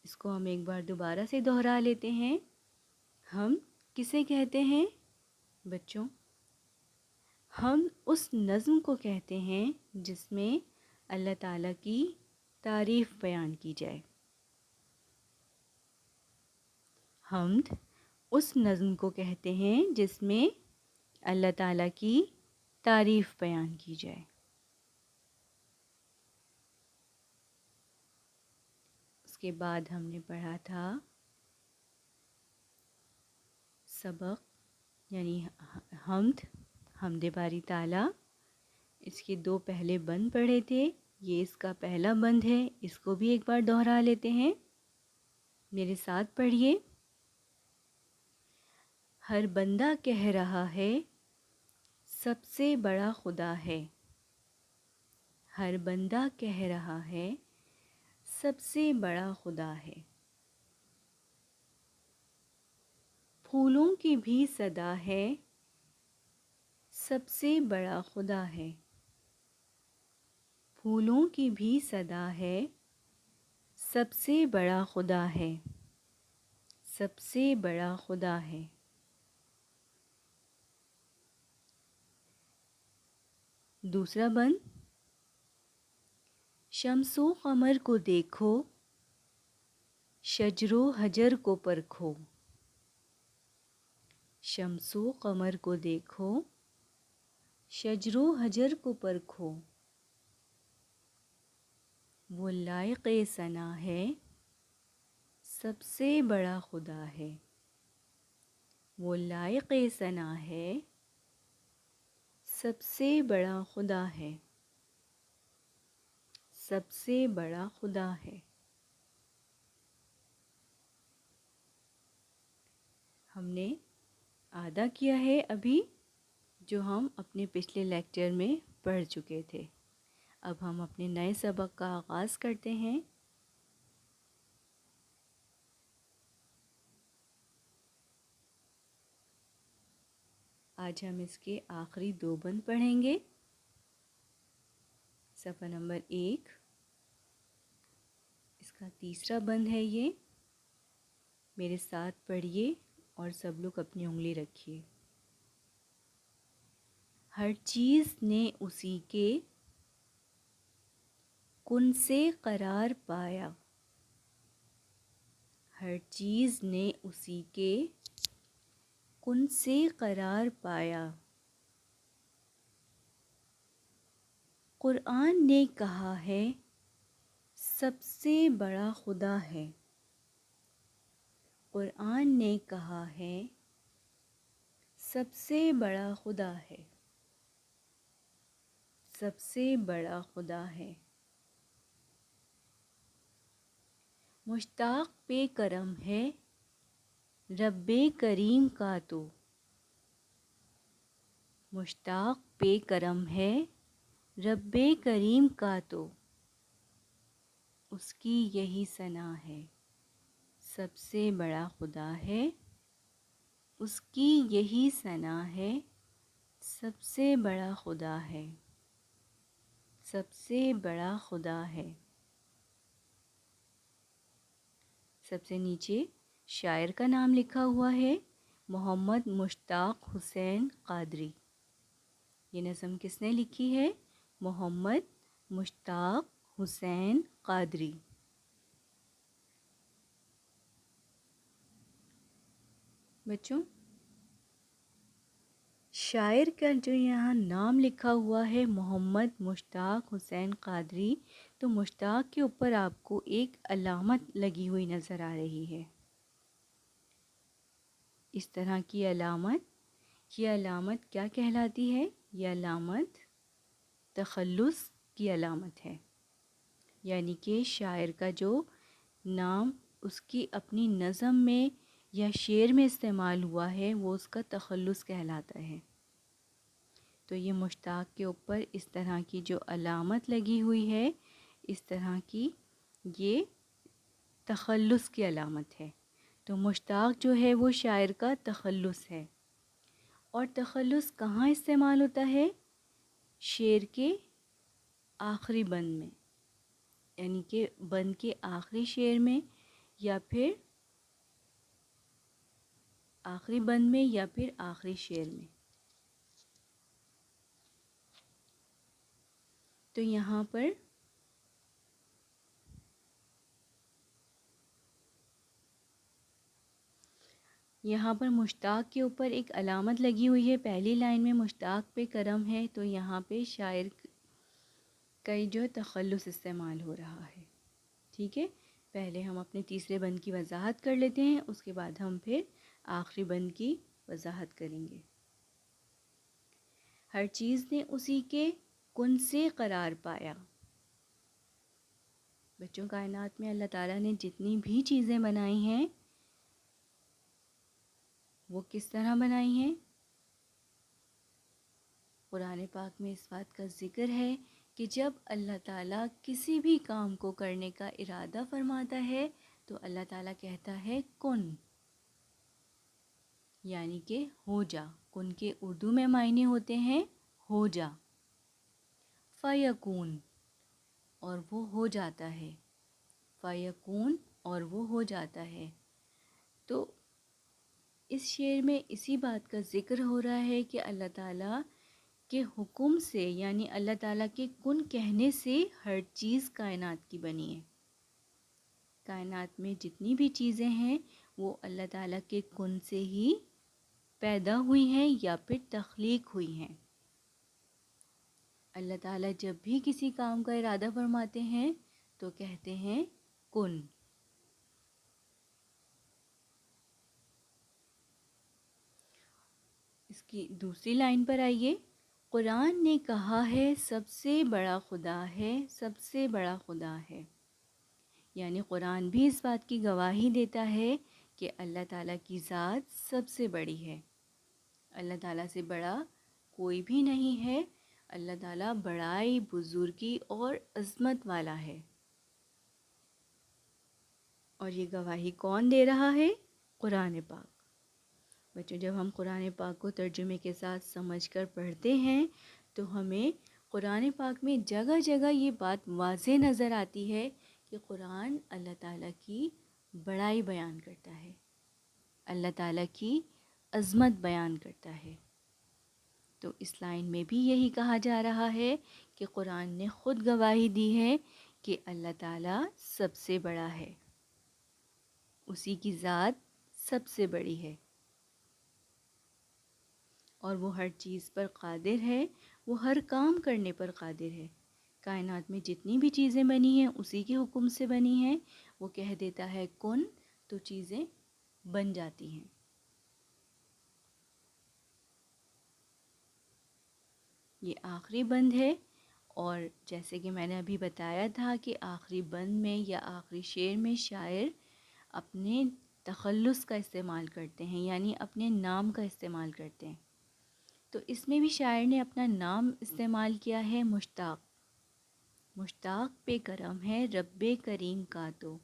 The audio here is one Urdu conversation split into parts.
اس کو ہم ایک بار دوبارہ سے دہرا لیتے ہیں۔ ہم کسے کہتے ہیں بچوں؟ ہم اس نظم کو کہتے ہیں جس میں اللہ تعالیٰ کی تعریف بیان کی جائے۔ حمد اس نظم کو کہتے ہیں جس میں اللہ تعالیٰ کی تعریف بیان کی جائے۔ اس کے بعد ہم نے پڑھا تھا سبق یعنی حمد باری تعالیٰ۔ اس کے 2 پہلے بند پڑھے تھے، یہ اس کا پہلا بند ہے، اس کو بھی ایک بار دہرا لیتے ہیں۔ میرے ساتھ پڑھیے۔ ہر بندہ کہہ رہا ہے سب سے بڑا خدا ہے۔ ہر بندہ کہہ رہا ہے سب سے بڑا خدا ہے۔ پھولوں کی بھی صدا ہے سب سے بڑا خدا ہے۔ پھولوں کی بھی صدا ہے سب سے بڑا خدا ہے۔ سب سے بڑا خدا ہے۔ دوسرا بند، شمس و قمر کو دیکھو شجر و حجر کو پرکھو۔ شمس و قمر کو دیکھو شجر و حجر کو پرکھو۔ وہ لائق ثنا ہے سب سے بڑا خدا ہے۔ وہ لائق ثنا ہے سب سے بڑا خدا ہے۔ سب سے بڑا خدا ہے۔ ہم نے آدھا کیا ہے ابھی، جو ہم اپنے پچھلے لیکچر میں پڑھ چکے تھے۔ اب ہم اپنے نئے سبق کا آغاز کرتے ہیں۔ آج ہم اس کے آخری 2 بند پڑھیں گے۔ صفحہ نمبر 1، اس کا تیسرا بند ہے یہ۔ میرے ساتھ پڑھیے اور سب لوگ اپنی انگلی رکھیے۔ ہر چیز نے اسی کے کن سے قرار پایا۔ ہر چیز نے اسی کے کن سے قرار پایا۔ قرآن نے کہا ہے سب سے بڑا خدا ہے۔ قرآن نے کہا ہے سب سے بڑا خدا ہے۔ سب سے بڑا خدا ہے۔ مشتاق پہ کرم ہے رب کریم کا تو۔ مشتاق پہ کرم ہے رب کریم کا تو۔ اس کی یہی ثنا ہے سب سے بڑا خدا ہے۔ اس کی یہی ثنا ہے سب سے بڑا خدا ہے۔ سب سے بڑا خدا ہے۔ سب سے نیچے شاعر کا نام لکھا ہوا ہے، محمد مشتاق حسین قادری۔ یہ نظم کس نے لکھی ہے؟ محمد مشتاق حسین قادری۔ بچوں، شاعر کا جو یہاں نام لکھا ہوا ہے محمد مشتاق حسین قادری، تو مشتاق کے اوپر آپ کو ایک علامت لگی ہوئی نظر آ رہی ہے۔ اس طرح کی علامت، یہ علامت کیا کہلاتی ہے؟ یہ علامت تخلص کی علامت ہے۔ یعنی کہ شاعر کا جو نام اس کی اپنی نظم میں یا شعر میں استعمال ہوا ہے وہ اس کا تخلص کہلاتا ہے۔ تو یہ مشتاق کے اوپر اس طرح کی جو علامت لگی ہوئی ہے، اس طرح کی یہ تخلص کی علامت ہے۔ تو مشتاق جو ہے وہ شاعر کا تخلص ہے۔ اور تخلص کہاں استعمال ہوتا ہے؟ شعر کے آخری بند میں، یعنی کہ بند کے آخری شعر میں یا پھر آخری بند میں یا پھر آخری شعر میں. تو یہاں پر مشتاق کے اوپر ایک علامت لگی ہوئی ہے. پہلی لائن میں مشتاق پہ کرم ہے، تو یہاں پہ شاعر کا جو تخلص استعمال ہو رہا ہے. ٹھیک ہے، پہلے ہم اپنے تیسرے بند کی وضاحت کر لیتے ہیں، اس کے بعد ہم پھر آخری بند کی وضاحت کریں گے. ہر چیز نے اسی کے کن سے قرار پایا. بچوں، کائنات میں اللہ تعالیٰ نے جتنی بھی چیزیں بنائی ہیں وہ کس طرح بنائی ہیں؟ قرآن پاک میں اس بات کا ذکر ہے کہ جب اللہ تعالیٰ کسی بھی کام کو کرنے کا ارادہ فرماتا ہے تو اللہ تعالیٰ کہتا ہے کن، یعنی کہ ہو جا. کن کے اردو میں معنی ہوتے ہیں ہو جا. فیکون، اور وہ ہو جاتا ہے. فیکون، اور وہ ہو جاتا ہے. تو اس شعر میں اسی بات کا ذکر ہو رہا ہے کہ اللہ تعالیٰ کے حکم سے، یعنی اللہ تعالیٰ کے کن کہنے سے ہر چیز کائنات کی بنی ہے. کائنات میں جتنی بھی چیزیں ہیں وہ اللہ تعالیٰ کے کن سے ہی پیدا ہوئی ہیں یا پھر تخلیق ہوئی ہیں. اللہ تعالیٰ جب بھی کسی کام کا ارادہ فرماتے ہیں تو کہتے ہیں کن. اس کی دوسری لائن پر آئیے. قرآن نے کہا ہے سب سے بڑا خدا ہے، سب سے بڑا خدا ہے. یعنی قرآن بھی اس بات کی گواہی دیتا ہے کہ اللہ تعالیٰ کی ذات سب سے بڑی ہے. اللہ تعالیٰ سے بڑا کوئی بھی نہیں ہے. اللہ تعالیٰ بڑائی، بزرگی اور عظمت والا ہے. اور یہ گواہی کون دے رہا ہے؟ قرآن پاک. بچوں، جب ہم قرآن پاک کو ترجمے کے ساتھ سمجھ کر پڑھتے ہیں تو ہمیں قرآن پاک میں جگہ جگہ یہ بات واضح نظر آتی ہے کہ قرآن اللہ تعالیٰ کی بڑائی بیان کرتا ہے، اللہ تعالیٰ کی عظمت بیان کرتا ہے. تو اس لائن میں بھی یہی کہا جا رہا ہے کہ قرآن نے خود گواہی دی ہے کہ اللہ تعالیٰ سب سے بڑا ہے، اسی کی ذات سب سے بڑی ہے اور وہ ہر چیز پر قادر ہے، وہ ہر کام کرنے پر قادر ہے. کائنات میں جتنی بھی چیزیں بنی ہیں اسی کے حکم سے بنی ہیں. وہ کہہ دیتا ہے کن تو چیزیں بن جاتی ہیں. یہ آخری بند ہے، اور جیسے کہ میں نے ابھی بتایا تھا کہ آخری بند میں یا آخری شعر میں شاعر اپنے تخلص کا استعمال کرتے ہیں، یعنی اپنے نام کا استعمال کرتے ہیں. تو اس میں بھی شاعر نے اپنا نام استعمال کیا ہے مشتاق. مشتاق پہ کرم ہے رب کریم کا. تو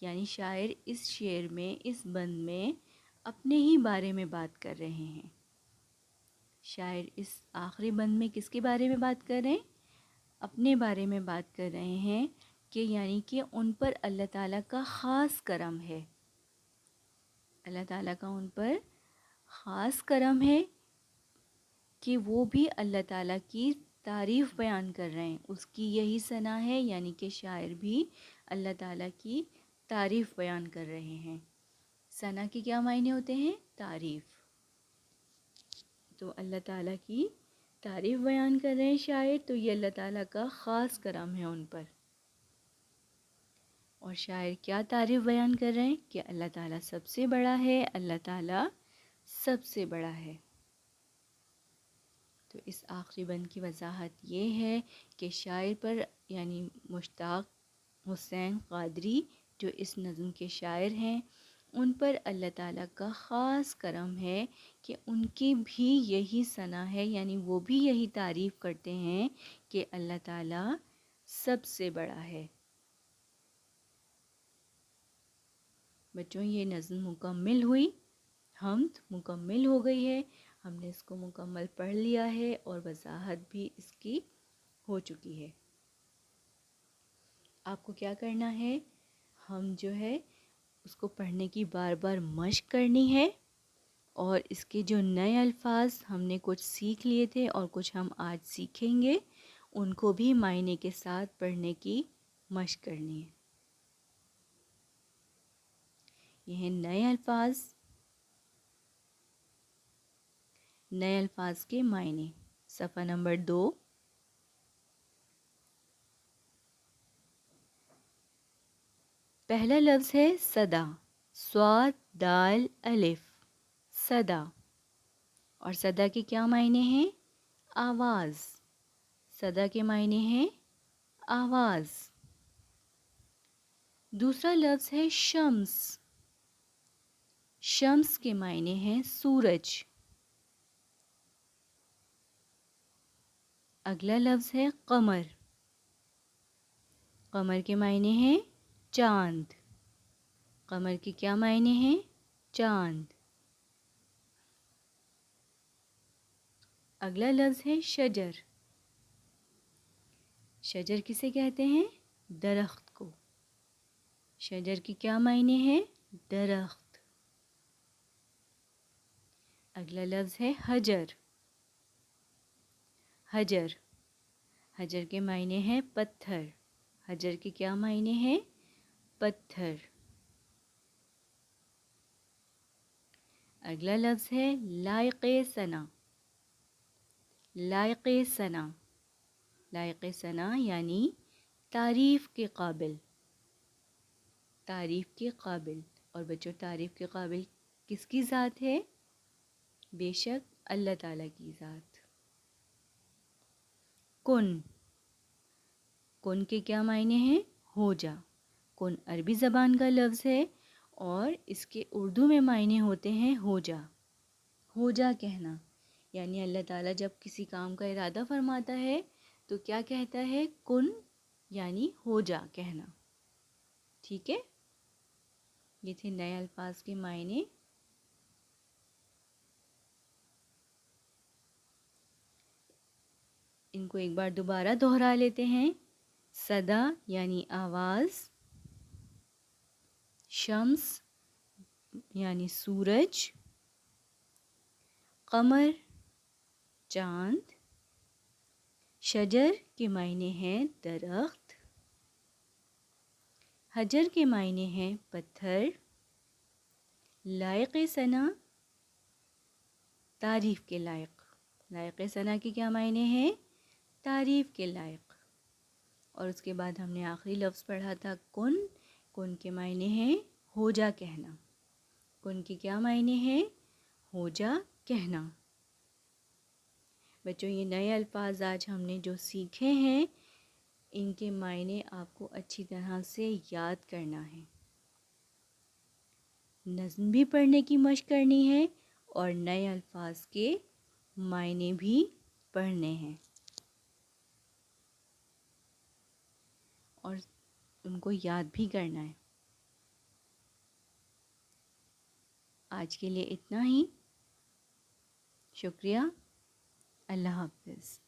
یعنی شاعر اس شعر میں، اس بند میں اپنے ہی بارے میں بات کر رہے ہیں. شاعر اس آخری بند میں کس کے بارے میں بات کر رہے ہیں؟ اپنے بارے میں بات کر رہے ہیں کہ یعنی کہ ان پر اللہ تعالیٰ کا خاص کرم ہے. اللہ تعالیٰ کا ان پر خاص کرم ہے کہ وہ بھی اللہ تعالیٰ کی تعریف بیان کر رہے ہیں. اس کی یہی ثنا ہے، یعنی کہ شاعر بھی اللہ تعالیٰ کی تعریف بیان کر رہے ہیں. ثنا کے کیا معنی ہوتے ہیں؟ تعریف. تو اللہ تعالیٰ کی تعریف بیان کر رہے ہیں شاعر، تو یہ اللہ تعالیٰ کا خاص کرم ہے ان پر. اور شاعر کیا تعریف بیان کر رہے ہیں؟ کہ اللہ تعالیٰ سب سے بڑا ہے، اللہ تعالیٰ سب سے بڑا ہے. تو اس آخری بند کی وضاحت یہ ہے کہ شاعر پر، یعنی مشتاق حسین قادری جو اس نظم کے شاعر ہیں، ان پر اللہ تعالیٰ کا خاص کرم ہے کہ ان کی بھی یہی ثنا ہے، یعنی وہ بھی یہی تعریف کرتے ہیں کہ اللہ تعالیٰ سب سے بڑا ہے. بچوں، یہ نظم مکمل ہوئی، حمد مکمل ہو گئی ہے. ہم نے اس کو مکمل پڑھ لیا ہے اور وضاحت بھی اس کی ہو چکی ہے. آپ کو کیا کرنا ہے؟ ہم جو ہے اس کو پڑھنے کی بار بار مشق کرنی ہے، اور اس کے جو نئے الفاظ ہم نے کچھ سیکھ لیے تھے اور کچھ ہم آج سیکھیں گے، ان کو بھی معنی کے ساتھ پڑھنے کی مشق کرنی ہے۔ یہ ہیں نئے الفاظ، نئے الفاظ کے معنی، صفحہ نمبر 2۔ پہلا لفظ ہے صدا، صاد دال الف، صدا۔ اور صدا کے کیا معنی ہیں؟ آواز۔ صدا کے معنی ہیں آواز۔ دوسرا لفظ ہے شمس، شمس کے معنی ہیں سورج۔ اگلا لفظ ہے قمر، قمر کے معنی ہیں چاند۔ قمر کے کیا معنی ہیں؟ چاند۔ اگلا لفظ ہے شجر، شجر کسے کہتے ہیں؟ درخت کو۔ شجر کی کیا معنی ہیں؟ درخت۔ اگلا لفظ ہے حجر، حجر، حجر کے معنی ہیں پتھر۔ حجر کے کیا معنی ہیں؟ پتھر۔ اگلا لفظ ہے لائق ثنا، لائق ثنا، لائق ثنا یعنی تعریف کے قابل، تعریف کے قابل۔ اور بچوں، تعریف کے قابل کس کی ذات ہے؟ بے شک اللہ تعالیٰ کی ذات۔ کن، کن کے کیا معنی ہیں؟ ہو جا۔ کن عربی زبان کا لفظ ہے اور اس کے اردو میں معنی ہوتے ہیں ہو جا، ہو جا کہنا۔ یعنی اللہ تعالیٰ جب کسی کام کا ارادہ فرماتا ہے تو کیا کہتا ہے؟ کن یعنی ہو جا کہنا۔ ٹھیک ہے، یہ تھے نئے الفاظ کے معنی۔ ان کو ایک بار دوبارہ دہرا لیتے ہیں۔ صدا یعنی آواز، شمس یعنی سورج، قمر چاند، شجر کے معنی ہیں درخت، حجر کے معنی ہیں پتھر، لائق ثنا تعریف کے لائق، لائق ثنا کے کیا معنی ہیں؟ تعریف کے لائق۔ اور اس کے بعد ہم نے آخری لفظ پڑھا تھا کن، کن کے معنی ہیں ہو جا کہنا۔ کن کے کیا معنی ہیں؟ ہو جا کہنا۔ بچوں، یہ نئے الفاظ آج ہم نے جو سیکھے ہیں ان کے معنی آپ کو اچھی طرح سے یاد کرنا ہے، نظم بھی پڑھنے کی مشق کرنی ہے اور نئے الفاظ کے معنی بھی پڑھنے ہیں اور ان کو یاد بھی کرنا ہے۔ آج کے لیے اتنا ہی، شکریہ، اللہ حافظ۔